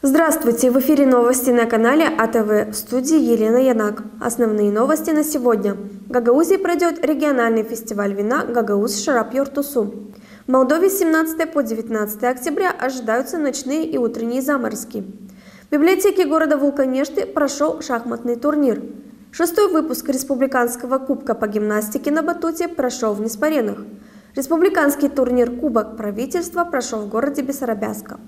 Здравствуйте! В эфире новости на канале АТВ. В студии Елена Янак. Основные новости на сегодня. В Гагаузии пройдет региональный фестиваль вина «Гагаuz Шарап Йортусу». В Молдове с 17 по 19 октября ожидаются ночные и утренние заморозки. В библиотеке города Вулканешты прошел шахматный турнир. 6-й выпуск Республиканского кубка по гимнастике на батуте прошел в Неспаренах. Республиканский турнир «Кубок правительства» прошел в городе Бессарабяска.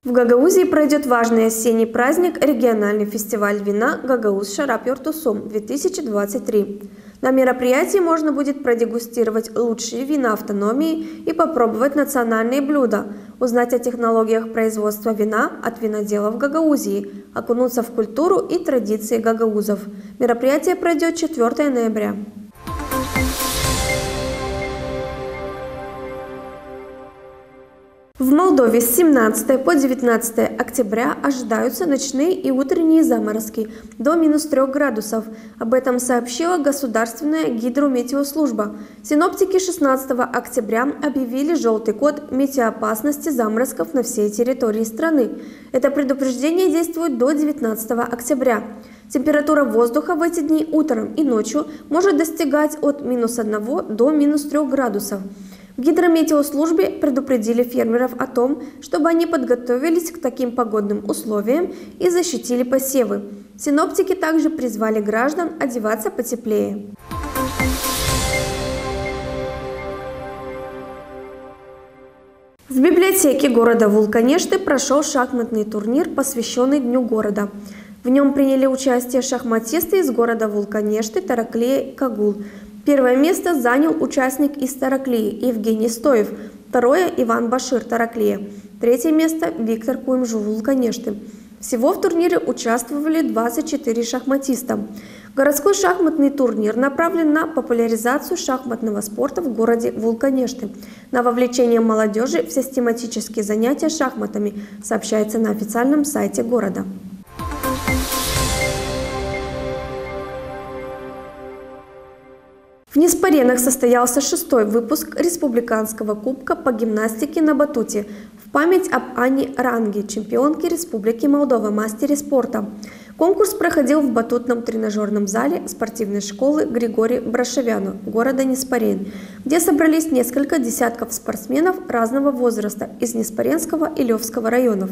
В Гагаузии пройдет важный осенний праздник – региональный фестиваль вина «Гагаuz Шарап Йортусу-2023». На мероприятии можно будет продегустировать лучшие вина автономии и попробовать национальные блюда, узнать о технологиях производства вина от виноделов Гагаузии, окунуться в культуру и традиции гагаузов. Мероприятие пройдет 4 ноября. В Молдове с 17 по 19 октября ожидаются ночные и утренние заморозки до -3 градусов. Об этом сообщила Государственная гидрометеослужба. Синоптики 16 октября объявили желтый код метеоопасности заморозков на всей территории страны. Это предупреждение действует до 19 октября. Температура воздуха в эти дни утром и ночью может достигать от -1 до -3 градусов. В гидрометеослужбе предупредили фермеров о том, чтобы они подготовились к таким погодным условиям и защитили посевы. Синоптики также призвали граждан одеваться потеплее. В библиотеке города Вулканешты прошел шахматный турнир, посвященный Дню города. В нем приняли участие шахматисты из города Вулканешты Тараклия Кагул. Первое место занял участник из Тараклии Евгений Стоев, второе – Иван Башир Тараклия, третье место – Виктор Куймжу Вулканешты. Всего в турнире участвовали 24 шахматиста. Городской шахматный турнир направлен на популяризацию шахматного спорта в городе Вулканешты, на вовлечение молодежи в систематические занятия шахматами, сообщается на официальном сайте города. В Неспаренах состоялся 6-й выпуск Республиканского кубка по гимнастике на батуте в память об Анне Ранге, чемпионке Республики Молдова, мастере спорта. Конкурс проходил в батутном тренажерном зале спортивной школы Григория Брашевяна города Неспарен, где собрались несколько десятков спортсменов разного возраста из Неспаренского и Левского районов.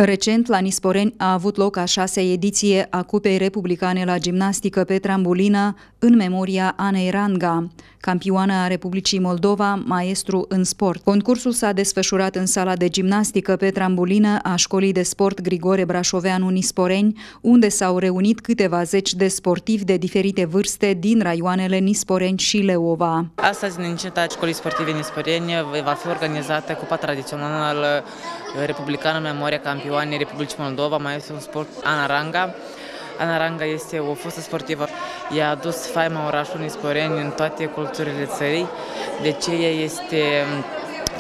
Recent, la Nisporeni a avut loc a 6-a ediție a Cupei Republicane la gimnastică pe trambulină în memoria Anei Ranga, campioană a Republicii Moldova, maestru în sport. Concursul s-a desfășurat în sala de gimnastică pe trambulină a Școlii de Sport Grigore Brașoveanu Nisporeni, unde s-au reunit câteva zeci de sportivi de diferite vârste din raioanele Nisporeni și Leova. Astăzi, în incinta Școlii Sportive Nisporeni, va fi organizată Cupa Tradițională Republicană în memoria campioanei Republicii Moldova, maestru în sport Ana Ranga. Ana Ranga este o fostă sportivă. Ea a adus faima orașului Nisporeni în toate culturile țării. De ce ea este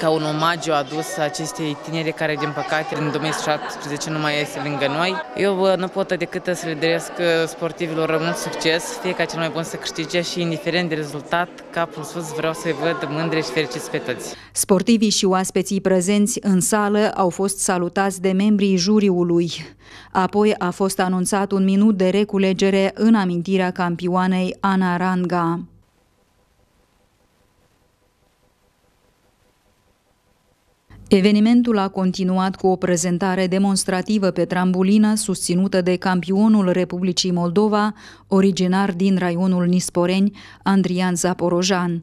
ca un omagiu adus acestei tineri care, din păcate, în 2017 nu mai este lângă noi. Eu nu pot decât să le doresc sportivilor mult succes, fie ca cel mai bun să câștige și, indiferent de rezultat, capul sus, vreau să-i văd mândri și fericiți pe toți. Sportivii și oaspeții prezenți în sală au fost salutați de membrii juriului. Apoi a fost anunțat un minut de reculegere în amintirea campioanei Ana Ranga. Evenimentul a continuat cu o prezentare demonstrativă pe trambulină susținută de campionul Republicii Moldova, originar din raionul Nisporeni, Andrian Zaporojan.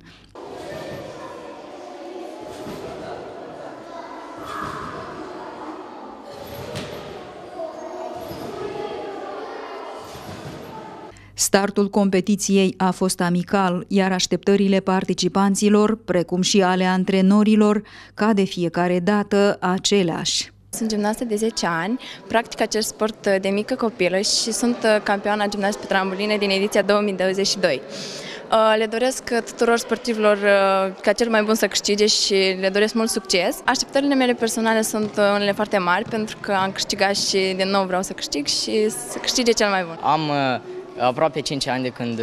Startul competiției a fost amical, iar așteptările participanților, precum și ale antrenorilor, ca de fiecare dată, aceleași. Sunt gimnastă de 10 ani, practic acest sport de mică copilă și sunt campioana gimnastică pe trambuline din ediția 2022. Le doresc tuturor sportivilor ca cel mai bun să câștige și le doresc mult succes. Așteptările mele personale sunt unele foarte mari pentru că am câștigat și din nou vreau să câștig și să câștige cel mai bun. Am aproape 5 ani de când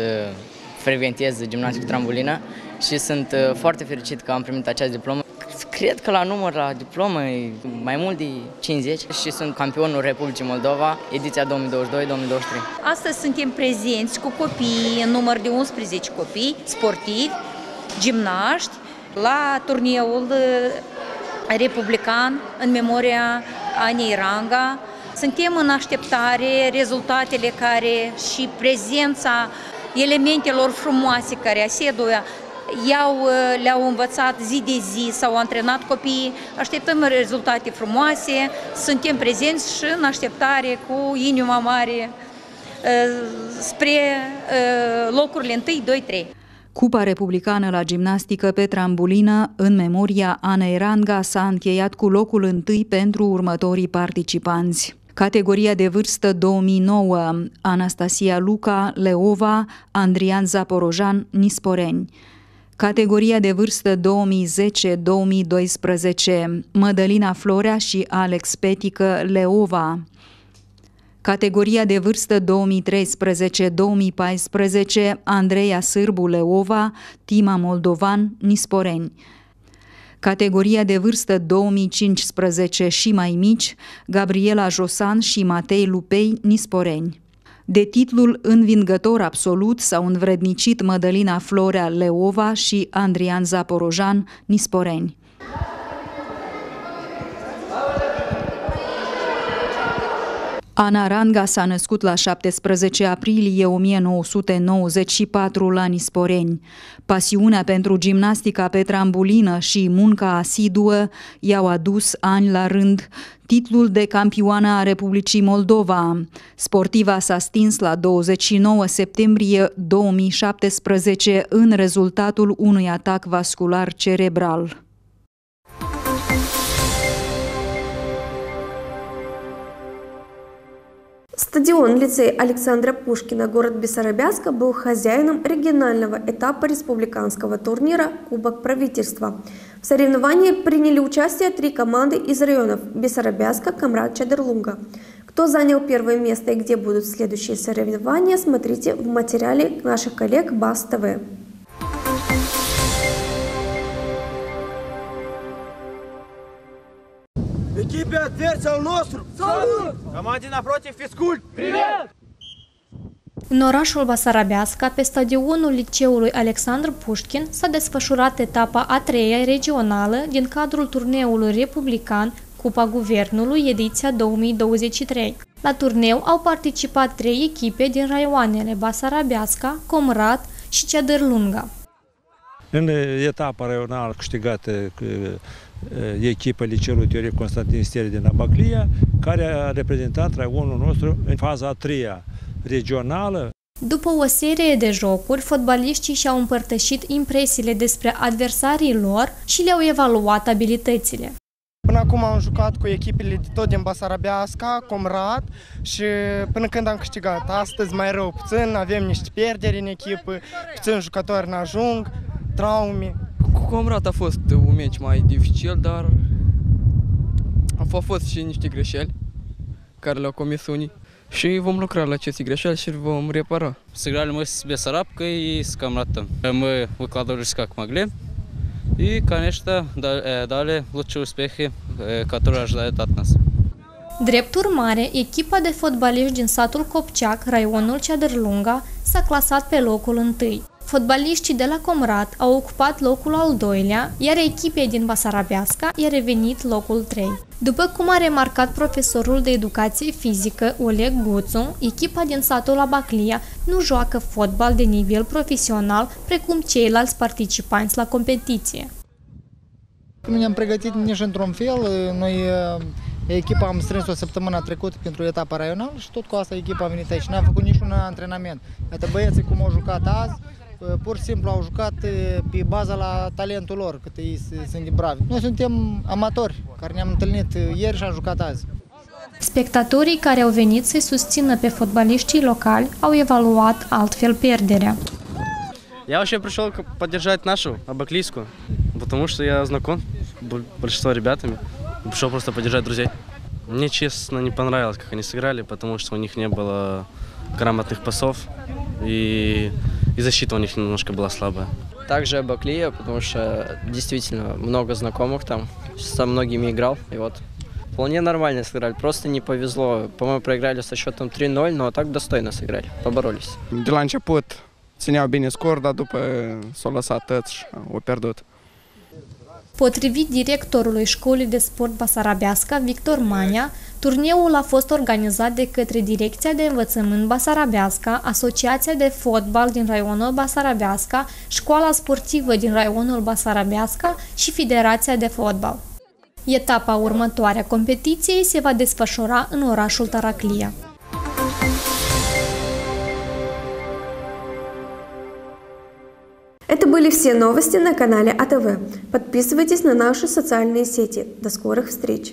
frecventez gimnastică trambulină și sunt foarte fericit că am primit această diplomă. Cred că la număr la diplomă e mai mult de 50 și sunt campionul Republicii Moldova, ediția 2022-2023. Astăzi suntem prezenți cu copii, în număr de 11 copii sportivi, gimnaști, la turneul republican în memoria Anei Ranga. Suntem în așteptare, rezultatele care și prezența elementelor frumoase care ASEDU le-au învățat zi de zi, s-au antrenat copiii, așteptăm rezultate frumoase, suntem prezenți și în așteptare cu inima mare spre locurile 1, 2, 3. Cupa republicană la gimnastică pe trambulină în memoria Anei Ranga s-a încheiat cu locul 1 pentru următorii participanți. Categoria de vârstă 2009, Anastasia Luca, Leova, Andrian Zaporojan, Nisporeni. Categoria de vârstă 2010-2012, Mădălina Florea și Alex Petică, Leova. Categoria de vârstă 2013-2014, Andreea Sârbu, Leova, Tima Moldovan, Nisporeni. Categoria de vârstă 2015 și mai mici, Gabriela Josan și Matei Lupei, Nisporeni. De titlul învingător absolut s-au învrednicit Mădălina Florea, Leova și Andrian Zaporojan, Nisporeni. Ana Ranga s-a născut la 17 aprilie 1994 la Nisporeni. Pasiunea pentru gimnastica pe trambulină și munca asiduă i-au adus ani la rând titlul de campioană a Republicii Moldova. Sportiva s-a stins la 29 septembrie 2017 în rezultatul unui atac vascular cerebral. Стадион лицей Александра Пушкина, город Бессарабяска, был хозяином регионального этапа республиканского турнира «Кубок правительства». В соревновании приняли участие 3 команды из районов Бессарабяска, Комрат, Чадерлунга. Кто занял первое место и где будут следующие соревнования, смотрите в материале наших коллег БАС-ТВ. Echipei adverse al nostru! Salut! Comandii naprotiv, fiscult! Привет! În orașul Basarabeasca, pe stadionul liceului Alexandru Pușkin, s-a desfășurat etapa a 3-a regională din cadrul turneului republican Cupa Guvernului, ediția 2023. La turneu au participat 3 echipe din raioanele Basarabeasca, Comrat și Ceadărlunga. În etapa raională câștigată echipa Liceului Teoric Constantin Stere din Abaclia, care a reprezentat raionul nostru în faza a 3-a regională. După o serie de jocuri, fotbaliștii și-au împărtășit impresiile despre adversarii lor și le-au evaluat abilitățile. Până acum am jucat cu echipele tot din Basarabeasca, Comrat și până când am câștigat. Astăzi mai rău puțin, avem niște pierderi în echipă, puțin jucători n-ajung, traume. Cu Comrat a fost un meci mai dificil, dar au fost și niște greșeli care le-au comis unii. Și vom lucra la aceste greșeli și vom repara. Сыграли мы с Бессарабкой и с Комратом. Мы выкладывались как могли. И, конечно, дали лучшие успехи, которые ожидают от нас. Drept urmare, echipa de fotbaliști din satul Copceac, raionul Ceadărlunga, s-a clasat pe locul 1. Fotbaliștii de la Comrat au ocupat locul al 2-lea, iar echipei din Basarabeasca i-a revenit locul 3. După cum a remarcat profesorul de educație fizică Oleg Guțu, echipa din satul Abaclia nu joacă fotbal de nivel profesional precum ceilalți participanți la competiție. Nu ne-am pregătit nici într-un fel. Noi, echipa, am strâns o săptămână trecută pentru etapa raională și tot cu asta echipa a venit aici. N-am făcut niciun antrenament. Iată, băieții cum au jucat azi, pur și simplu au jucat pe baza la talentul lor, cât ei sunt de bravi. Noi suntem amatori, care ne-am întâlnit ieri și am jucat azi. Spectatorii care au venit să-i susțină pe fotbaliștii locali au evaluat altfel pierderea. Я вообще пришел поддержать нашу, Абаклийскую, потому что я знаком с большинством ребятами. Пришел просто поддержать друзей. Мне, честно, не понравилось, как они сыграли, потому что у них не было грамотных пасов, и защита у них немножко была слабая. Также Абаклия, потому что действительно много знакомых там, со многими играл, и вот вполне нормально сыграли, просто не повезло. По-моему, проиграли со счетом 3-0, но так достойно сыграли, поборолись. De la început țineau bine scor, dar după s-au lăsat tăți și au pierdut. Potrivit directorului Școlii de Sport Basarabeasca, Victor Mania, turneul a fost organizat de către Direcția de Învățământ Basarabeasca, Asociația de Fotbal din raionul Basarabeasca, Școala Sportivă din raionul Basarabeasca și Federația de Fotbal. Etapa următoare a competiției se va desfășura în orașul Taraclia. Это были все новости на канале АТВ. Подписывайтесь на наши социальные сети. До скорых встреч!